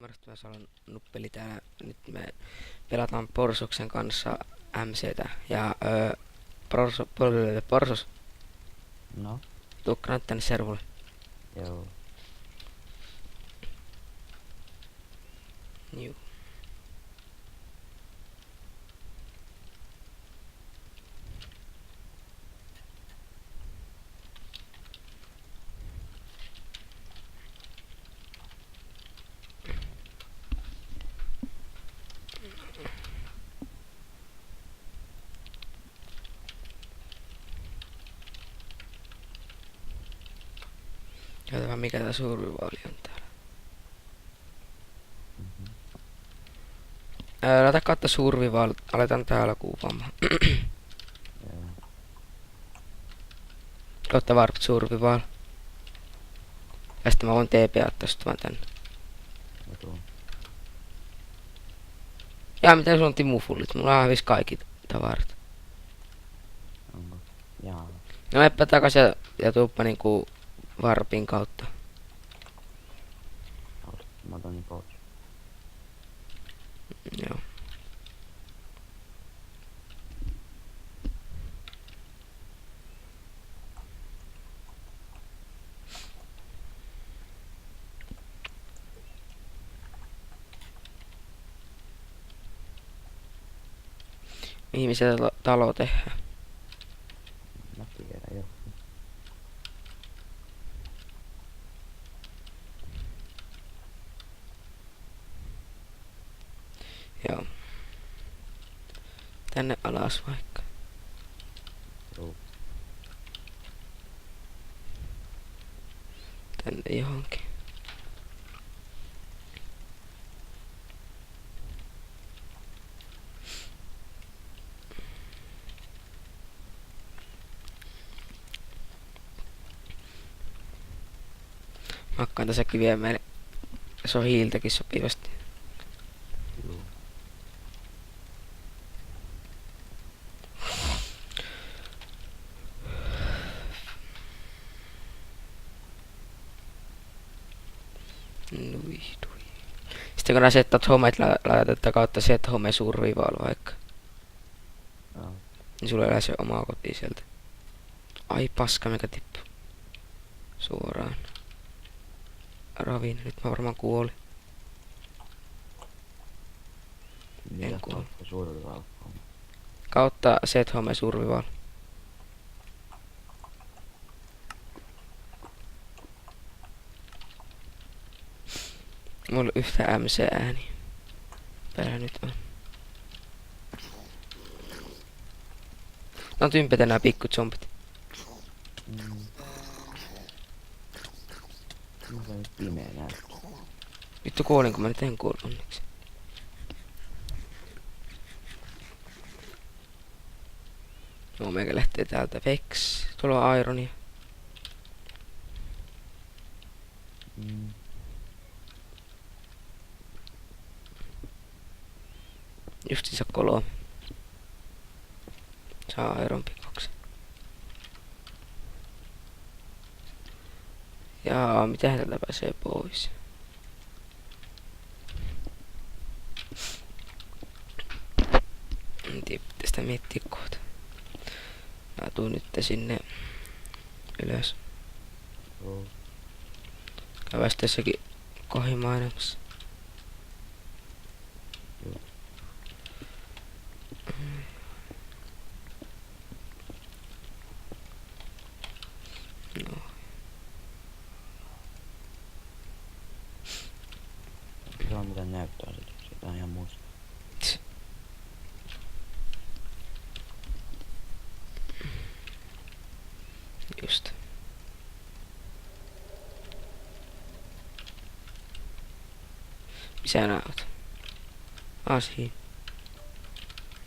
Marttua Salon nuppeli täällä. Nyt me pelataan Porsuksen kanssa MCtä. Ja Porsus, No, tuukka nyt tänne servulle. joo. Juu. Katsotaan mikä tää survivaali on täällä. Laita kautta survival, aletaan täällä kuvaamaan. Joo. Kautta warp survival. Ja sitten mä voin TPA tosta vaan tänne. Ja tuo. Ja mitä sulla on timufullit? Mulla on hävis kaikki tavarat. Onko? Jaa. No meppä takas ja tuuppa niinku warpin kautta. Mä otan niin pois. Joo. Mihin se talo tehdään? Mä tiedän jo. Joo. Tänne alas vaikka. Joo. Tänne johonkin. Mä hakkaan tässä kiviä meille. Se on hiiltäkin sopivasti. Joo. Nui. Sitten kun nää settaat homeet laitetaan kautta set home survival vaikka. Joo. Niin sulla elää se oma koti sieltä. Ai paska mikä tippu. Suoraan. Ravin, nyt mä varmaan kuolin. Mitä kuulu. kautta survival on? Kautta set home survival. Mulla yhtä MC-ääni. Täällä nyt on. No tympätä nää pikku zombit. Mä sain nyt pimeä näyttää. Vittu kuolin kun mä nyt en kuollut onneksi. Joo meikä lähtee täältä Vex. Tuolla on Ironia. Justiinsa kolo. Saa Iron pikoksen. Jaa, mitähän täältä pääsee pois? En tiedä, pitää sitä miettiä kohta. Mä tuun nyt sinne ylös. Joo. Käväs tässäkin kohimainemassa. Joo. No. Se on mitä näyttää sit. Sitä on ihan musta. Just. Missä nää oot? Siinä.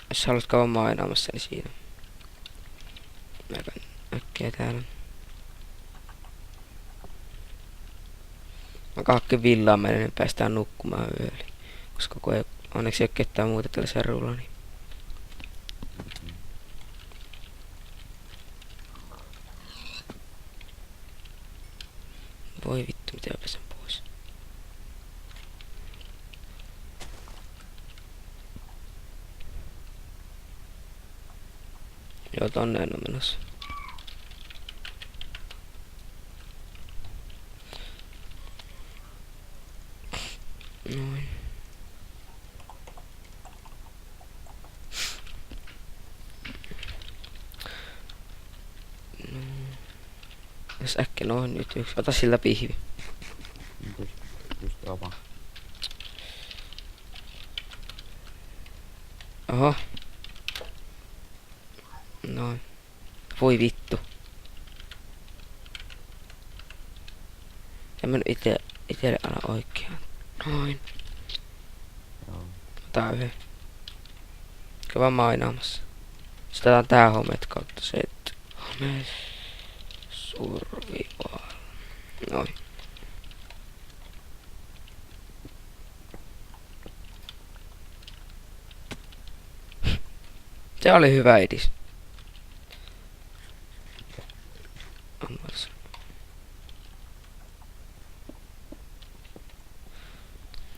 Jos sä haluat kauan mainaamassa, niin siinä. Aika äkkiä täällä. Mä kahke villaan meille, niin päästään nukkumaan yöllä. Koska kun ei, onneksi ei oo ketään muuta tällä serrulla, niin voi vittu, miten mä pääsen pois. Joo, tonne en oo menossa. Noin. No. Jos äkkiä noin nyt yksi. Ota sillä pihvi. Pysty avaan. Oho. Noin. Voi vittu. En mä nyt itelle ala oikeaan. Noin. Joo. Ota yhden. Käy vaan mainaamassa. Sitä otan tää homet kautta se, että home survival. Noin. Se oli hyvä edis. Ammas.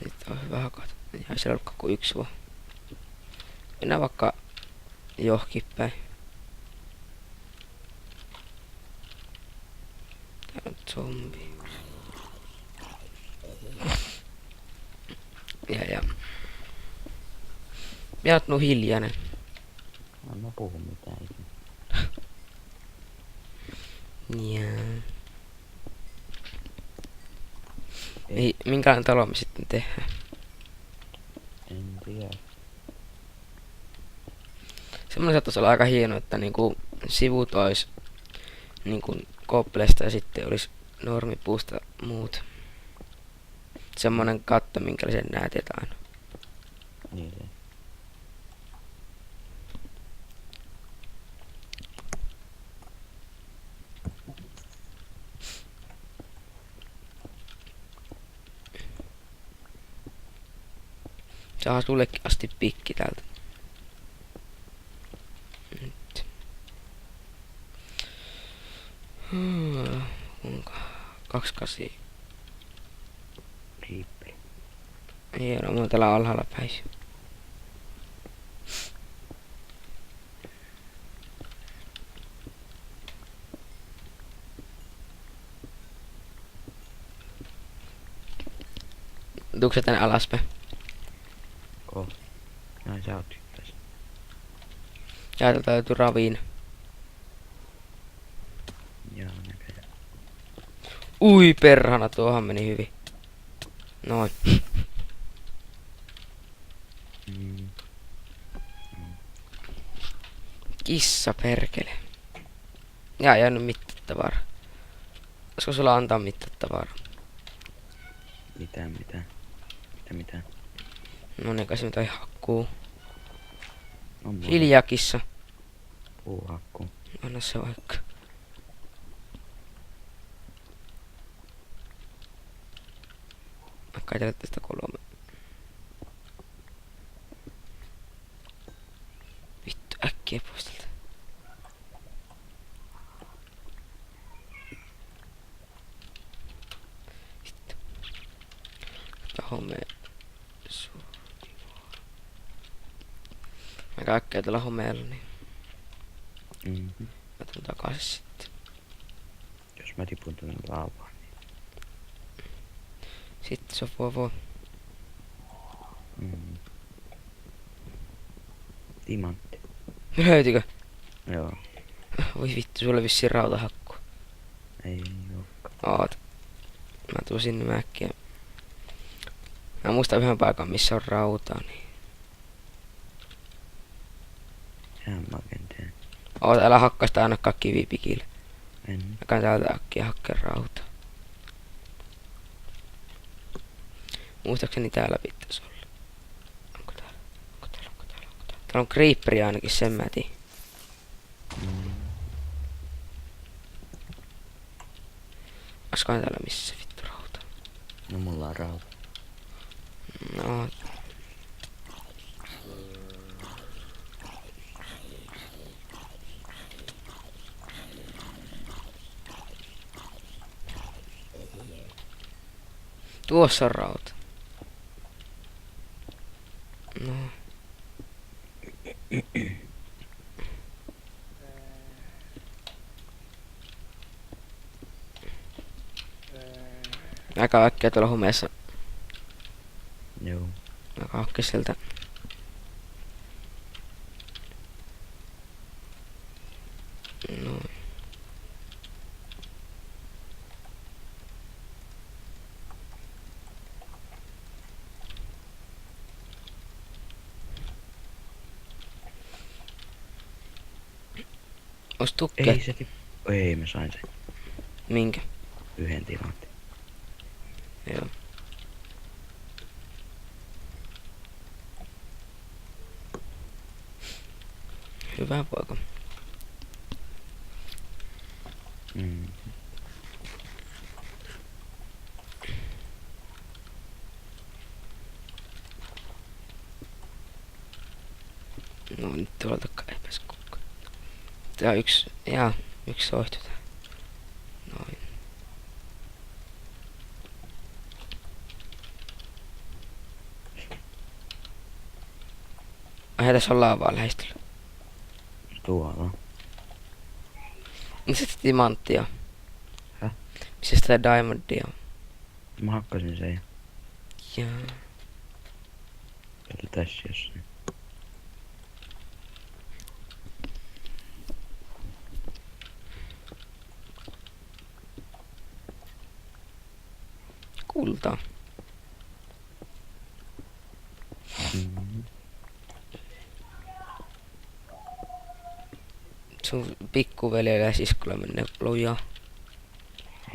Nyt on hyvä hakata. Ei siellä ollutkaan kuin yksi vaan. Mennään vaikka johonkin päin. Täällä on zombi. Ja. Minä oot nu hiljainen. En mä puhu mitään ikinä. Jaa. Ei, minkälainen talo me sitten tehdään? En tiedä. Semmoinen saattaisi olla aika hieno, että niinku sivut ois niinku koppelesta ja sitten olisi normipuusta muut. Semmonen katto, minkä sen näet aina. Niin se. Saa sullekin asti pikki täältä. Nyt. Kuinka? 28. Riipperi. Ei ole, mä oon täällä alhaalla päin. Tuuko sä tänne alaspäin? Ko. Näin sä oot tässä. Ja täältä löytyy raviin. Joo, näköjään. Ui perhana, tuohan meni hyvin. Noin. Mm. Kissa perkele. Ja jäänyt mittattavaraa. Olisiko sulla antaa mittattavaraa? Mitä? No niin, kai se nyt hakkuu. On mulla Hiljaa kissa. puuhakku. Anna se vaikka. Mä kaitelen tästä 3. Vittu, äkkiä pois tältä. Vittu. Tohon me... Mä äkkiä tällä homeella, niin Mm-hmm. mä tuun takaisin sitten. Jos mä tipun tuonne laavaan, niin... Sitten se voi. Mm. Timantti. Löytyykö? Joo. Voi vittu, sulle vissiin rautahakku. Ei ookaan. Oot. Mä tuun sinne mäkkiä. Mä muistan yhden paikan, missä on rautaa, niin... Sehän mä oikein teen. Oot, älä hakkaa sitä ainakaan kivipikille. En. Mä käyn täältä äkkiä hakkeen rautaa. Muistaakseni täällä pitäis olla. Onko täällä? Täällä on creeperi ainakin, sen mä tiedän. Mm. Olisikohan täällä missä vittu rauta? No mulla on rauta. No. Tuossa on rauta. No. Aika äkkiä tuolla humeessa. Joo. Aika hakki sieltä. No. Ois tukkia. Ei se Ei, mä sain sen. Minkä? Yhden timantin. Joo. Hyvä poika. Mm. No nyt tuoltakaan ei pääs kukaan. Tää on yksi soihtu tää. Noin. Ai tässä on laavaa lähestyllä. Tuolla. Missä sitä timanttia on? Häh? Missä sitä diamondia on? Mä hakkasin sen ja Jaa. kato tässä jossain. Kultaa. Mm. Sun pikkuveljellä ja siskolla menee lujaa.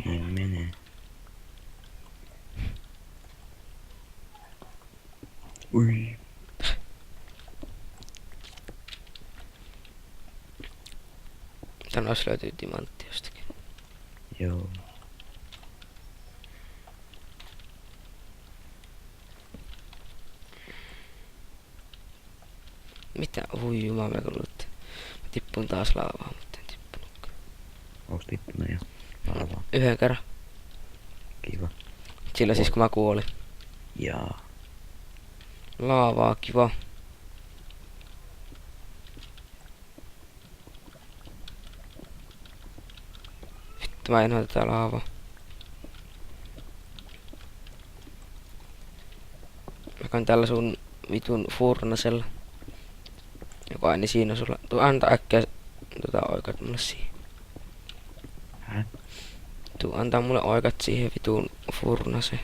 Niin menee. Ui. Tän olisi löytyy timantti jostakin. Joo. Mitä? Ui jumala, mä luulen, että mä tippun taas laavaa, mutta en tippunutkaan. Onks tippunut jo? Laavaa. Yhden kerran. Kiva. Sillä siis kun mä kuolin. Jaa. Laavaa, kiva. Vittu mä en oo tätä laavaa. Mä käyn tällä sun vitun furnasella. Joka aina siinä sulla. Anta äkkiä oikat mulle siihen. Häh? Antaa mulle oikat siihen vitun furnaseen.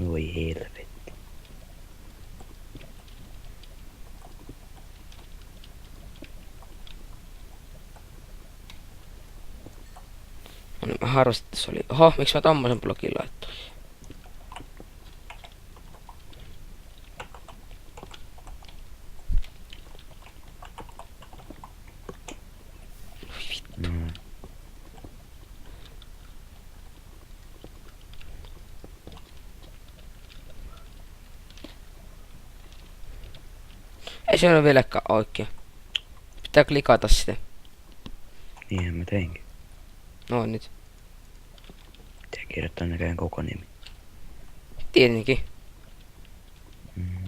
Voi helvetti. No niin, mä harrastin, että se oli. Oho, miksi mä tommosen blogin laittoin? No. Ei se ole vieläkään oikein. Pitää klikata sitä. Niinhän mä teinkin. No nyt. Pitää kirjoittaa näköjään koko nimi. Tietenkin.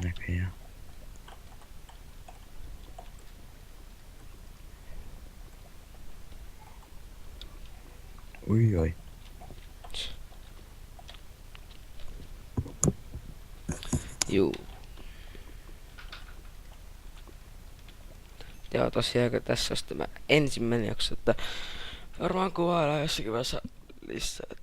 Näköjään. Ui oi. Juu. Joo, tosiaan tässä olisi tämä ensimmäinen jakso, että varmaan kuvaillaan jossakin vaiheessa lisää.